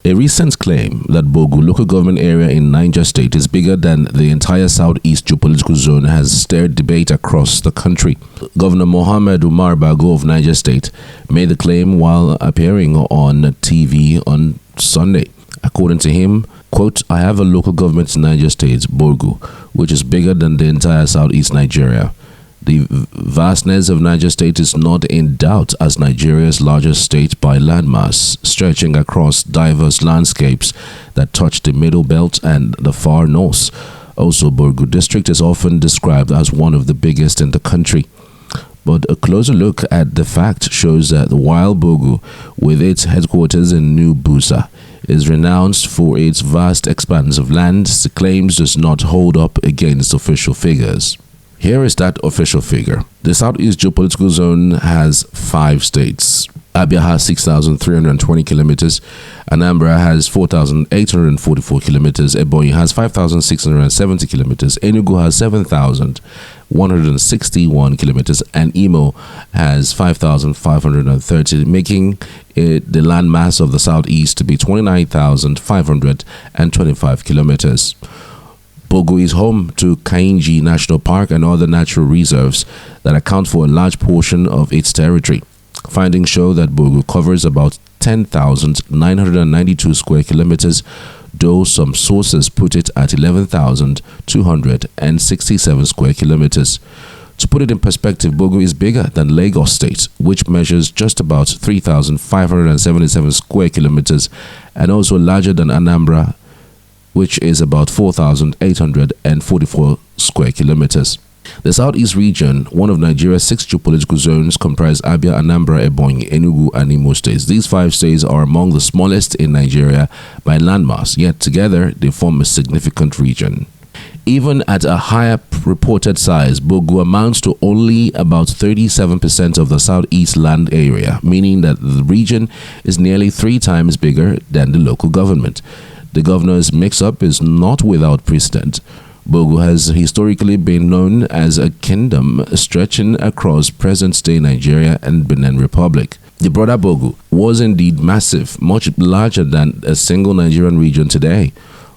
A recent claim that Borgu local government area in Niger State is bigger than the entire southeast geopolitical zone has stirred debate across the country. Governor Mohammed Umar Bago of Niger State made the claim while appearing on TV on Sunday. According to him, quote, "I have a local government in Niger State, Borgu, which is bigger than the entire southeast Nigeria. The vastness of Niger State is not in doubt as Nigeria's largest state by landmass, stretching across diverse landscapes that touch the Middle Belt and the far north. Also, Borgu district is often described as one of the biggest in the country. But a closer look at the fact shows that while Borgu, with its headquarters in Abuja, is renowned for its vast expanse of land, the claims does not hold up against official figures." Here is that official figure. The Southeast Geopolitical Zone has 5 states. Abia has 6,320 kilometers. Anambra has 4,844 kilometers. Ebonyi has 5,670 kilometers. Enugu has 7,161 kilometers. And Imo has 5,530, making it the landmass of the Southeast to be 29,525 kilometers. Borgu is home to Kainji National Park and other natural reserves that account for a large portion of its territory. Findings show that Borgu covers about 10,992 square kilometers, though some sources put it at 11,267 square kilometers. To put it in perspective, Borgu is bigger than Lagos State, which measures just about 3,577 square kilometers, and also larger than Anambra, which is about 4,844 square kilometers. The Southeast region, one of Nigeria's 6 geopolitical zones, comprise Abia, Anambra, Ebonyi, Enugu, and Imo states. These 5 states are among the smallest in Nigeria by landmass, yet together they form a significant region. Even at a higher reported size, Borgu amounts to only about 37% of the southeast land area, meaning that the region is nearly 3 times bigger than the local government. The governor's mix-up is not without precedent. Borgu has historically been known as a kingdom stretching across present-day Nigeria and Benin Republic. The broader Borgu was indeed massive, much larger than a single Nigerian region today.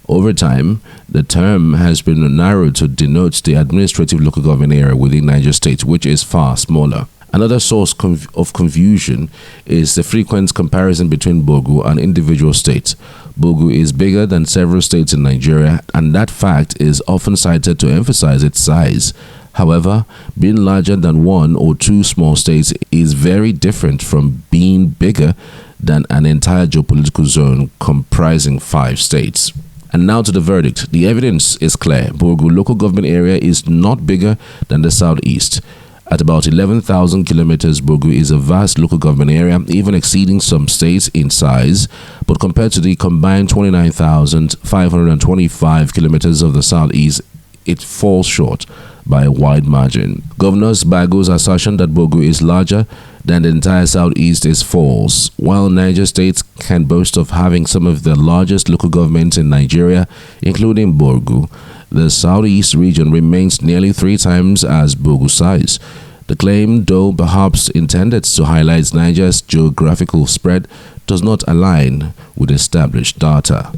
Over time, the term has been narrowed to denote the administrative local government area within Niger State, which is far smaller. Another source of confusion is the frequent comparison between Borgu and individual states. Borgu is bigger than several states in Nigeria, and that fact is often cited to emphasize its size. However, being larger than 1 or 2 small states is very different from being bigger than an entire geopolitical zone comprising 5 states. And now to the verdict. The evidence is clear. Borgu local government area is not bigger than the southeast. At about 11,000 kilometers, Borgu is a vast local government area, even exceeding some states in size, but compared to the combined 29,525 kilometers of the southeast, it falls short by a wide margin. Governor Bago's assertion that Borgu is larger than the entire southeast is false. While Niger State can boast of having some of the largest local governments in Nigeria, including Borgu, the southeast region remains nearly 3 times as Borgu's size. The claim, though perhaps intended to highlight Niger's geographical spread, does not align with established data.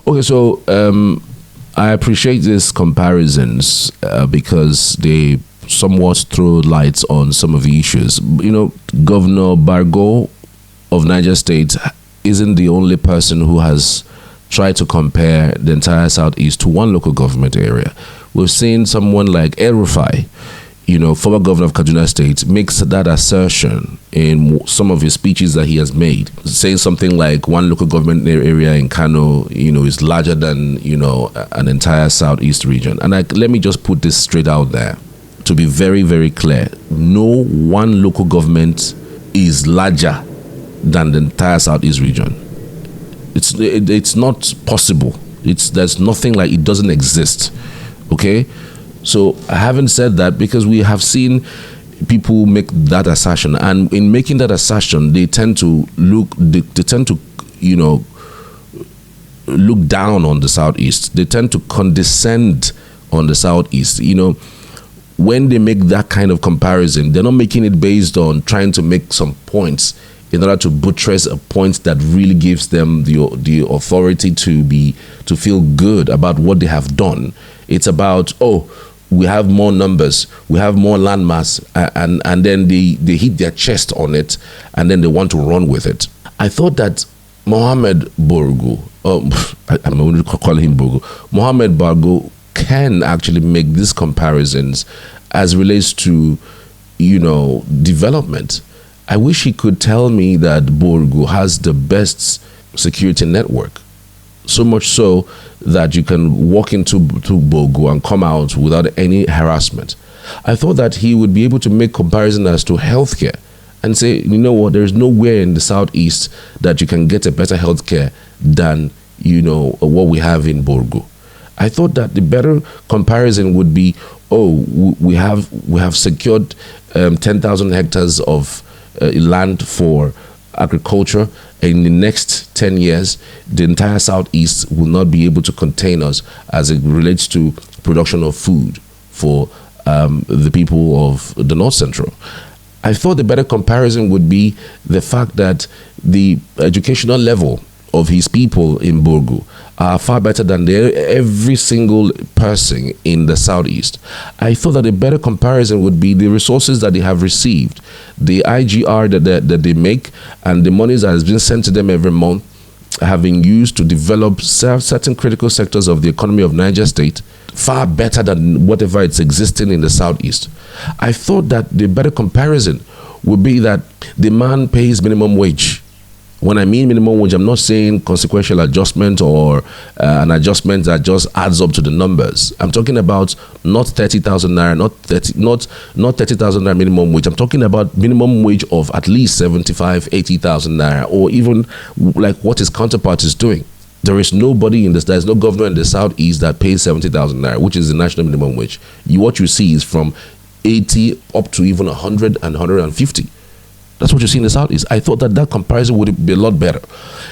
Okay, so I appreciate these comparisons because they somewhat throw light on some of the issues. You know, Governor Bago of Niger State isn't the only person who has tried to compare the entire southeast to one local government area. We've seen someone like El-Rufai, former governor of Kaduna State, makes that assertion in some of his speeches that he has made, saying something like one local government area in Kano, is larger than, an entire southeast region. And let me just put this straight out there to be very, very clear. No one local government is larger than the entire southeast region. It's not possible. There's nothing like it doesn't exist. Okay? So I haven't said that because we have seen people make that assertion, and in making that assertion, they tend to look down on the southeast. They tend to condescend on the southeast. When they make that kind of comparison, they're not making it based on trying to make some points in order to buttress a point that really gives them the authority to feel good about what they have done. It's about, oh, we have more numbers, we have more landmass, and then they hit their chest on it, and then they want to run with it. I thought that Mohammed Borgu, I'm going to call him Borgu, Mohammed Bago can actually make these comparisons as relates to, development. I wish he could tell me that Borgu has the best security network. So much so that you can walk into Borgu and come out without any harassment. I thought that he would be able to make comparison as to healthcare and say, you know what, there's nowhere in the southeast that you can get a better healthcare than, what we have in Borgu. I thought that the better comparison would be, we have secured 10,000 hectares of land for agriculture. In the next 10 years, the entire southeast will not be able to contain us as it relates to production of food for the people of the North Central. I thought the better comparison would be the fact that the educational level of his people in Borgu are far better than every single person in the southeast. I thought that a better comparison would be the resources that they have received, the IGR that they make, and the monies that has been sent to them every month have been used to develop certain critical sectors of the economy of Niger State far better than whatever it's existing in the southeast. I thought that the better comparison would be that the man pays minimum wage. When I mean minimum wage, I'm not saying consequential adjustment or an adjustment that just adds up to the numbers. I'm talking about not 30,000 naira, not 30,000 naira minimum wage. I'm talking about minimum wage of at least 75, 80,000 naira, or even like what his counterpart is doing. There is nobody there's no governor in the southeast that pays 70,000 naira, which is the national minimum wage. What you see is from 80 up to even 100 and 150. That's what you see in the southeast. I thought that comparison would be a lot better.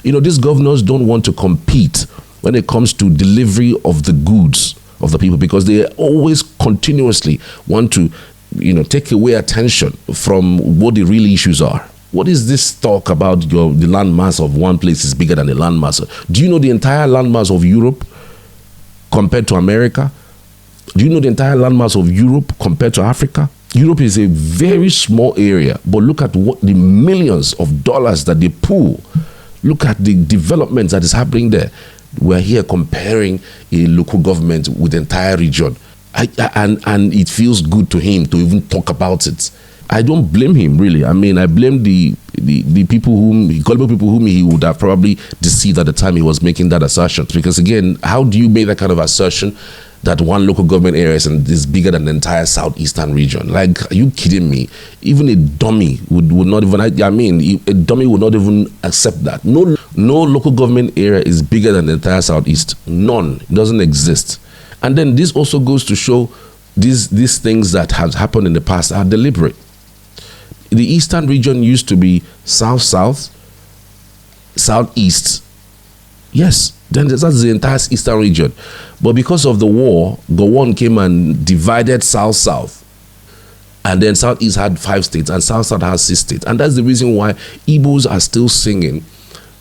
These governors don't want to compete when it comes to delivery of the goods of the people, because they always continuously want to, take away attention from what the real issues are. What is this talk about the land mass of one place is bigger than the land mass? Do you know the entire land mass of Europe compared to America? Do you know the entire land mass of Europe compared to Africa? Europe is a very small area, but look at what the millions of dollars that they pool. Look at the developments that is happening there. We're here comparing a local government with the entire region. And it feels good to him to even talk about it. I don't blame him, really. I mean, I blame the people gullible people whom he would have probably deceived at the time he was making that assertion. Because again, how do you make that kind of assertion that one local government area is bigger than the entire southeastern region? Like, are you kidding me? Even a dummy would not even, a dummy would not even accept that. No local government area is bigger than the entire southeast. None. It doesn't exist. And then this also goes to show these things that have happened in the past are deliberate. The eastern region used to be south-south, southeast. Yes, then that's the entire eastern region. But because of the war, Gowon came and divided south-south. And then southeast had 5 states and south-south has 6 states. And that's the reason why Igbos are still singing.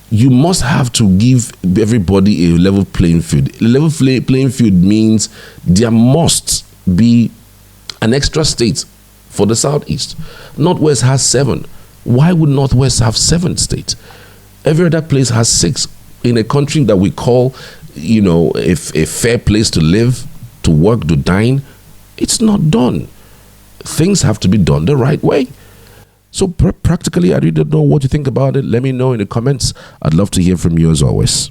You must have to give everybody a level playing field. A level playing field means there must be an extra state for the southeast. Northwest has 7. Why would Northwest have 7 states? Every other place has 6. In a country that we call, a fair place to live, to work, to dine, it's not done. Things have to be done the right way. So practically, I really don't know what you think about it. Let me know in the comments. I'd love to hear from you as always.